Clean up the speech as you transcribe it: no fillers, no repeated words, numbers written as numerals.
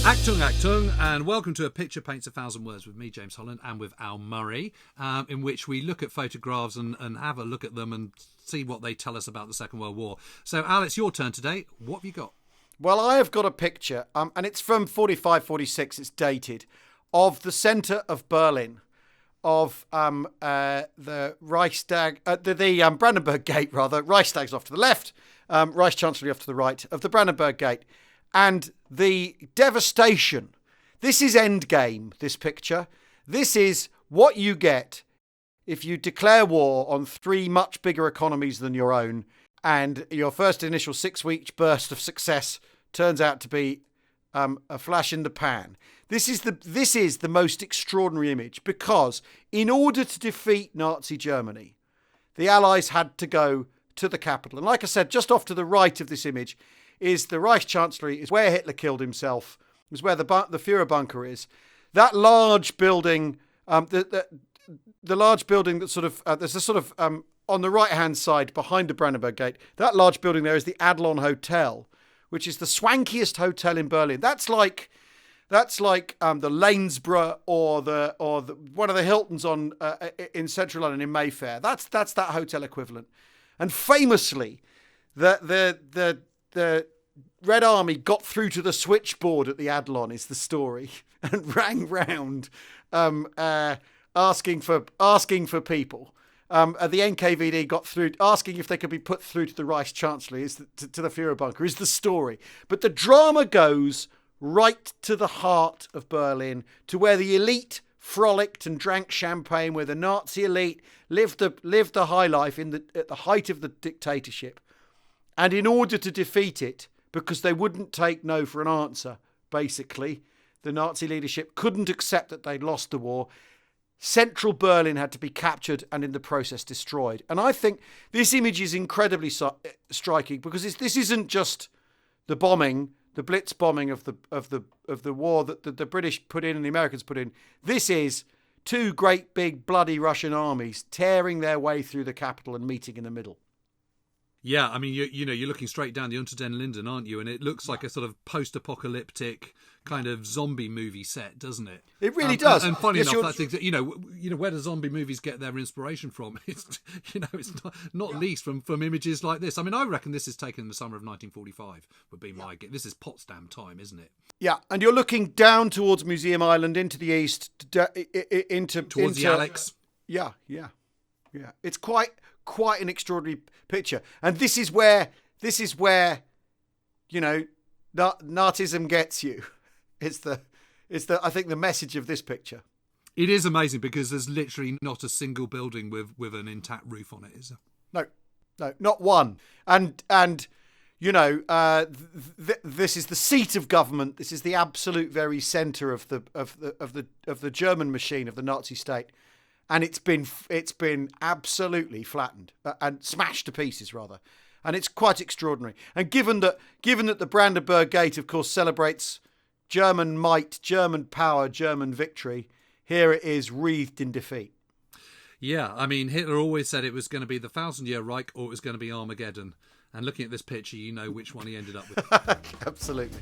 Achtung, Achtung, and welcome to A Picture Paints 1,000 Words with me, James Holland, and with Al Murray, in which we look at photographs and have a look at them and see what they tell us about the Second World War. So, Al, it's your turn today. What have you got? Well, I have got a picture, and it's from 45-46, it's dated, of the centre of Berlin, of the Reichstag, the Brandenburg Gate, rather. Reichstag's off to the left, Reichschancellery off to the right, of the Brandenburg Gate. And the devastation. This is endgame, this picture. This is what you get if you declare war on three much bigger economies than your own, and your first initial 6-week burst of success turns out to be a flash in the pan. This is the most extraordinary image, because in order to defeat Nazi Germany, the Allies had to go to the capital. And like I said, just off to the right of this image is the Reichschancellery, is where Hitler killed himself, is where the Führer bunker is. That large building, the large building that sort of, there's a sort of, on the right-hand side behind the Brandenburg Gate, that large building there is the Adlon Hotel, which is the swankiest hotel in Berlin. That's like the Lanesborough or the one of the Hiltons in central London in Mayfair. That's that hotel equivalent. And famously, the Red Army got through to the switchboard at the Adlon, is the story, and rang round asking for people. The NKVD got through, asking if they could be put through to the Reichschancellery, to the Führer bunker, is the story. But the drama goes right to the heart of Berlin, to where the elite frolicked and drank champagne, where the Nazi elite lived the high life at the height of the dictatorship. And in order to defeat it, because they wouldn't take no for an answer, basically, the Nazi leadership couldn't accept that they'd lost the war. Central Berlin had to be captured and in the process destroyed. And I think this image is incredibly striking, because this isn't just the bombing, the Blitz bombing of the war that the British put in and the Americans put in. This is two great big bloody Russian armies tearing their way through the capital and meeting in the middle. Yeah, I mean, you're looking straight down the Unter den Linden, aren't you? And it looks like a sort of post-apocalyptic kind of zombie movie set, doesn't it? It really does. And funny enough, that's exactly, where do zombie movies get their inspiration from? It's not least from images like this. I mean, I reckon this is taken in the summer of 1945. Would be my guess. This is Potsdam time, isn't it? Yeah, and you're looking down towards Museum Island, into the east, towards the Alex. Yeah. It's quite an extraordinary picture, and this is where Nazism gets you. It's the I think the message of this picture. It is amazing, because there's literally not a single building with an intact roof on it, is there? No, not one. And this is the seat of government. This is the absolute very centre of the German machine, of the Nazi state. And it's been absolutely flattened and smashed to pieces, rather. And it's quite extraordinary. And given that the Brandenburg Gate, of course, celebrates German might, German power, German victory, here it is wreathed in defeat. Yeah, I mean, Hitler always said it was going to be the 1,000-year Reich or it was going to be Armageddon. And looking at this picture, you know which one he ended up with. Absolutely.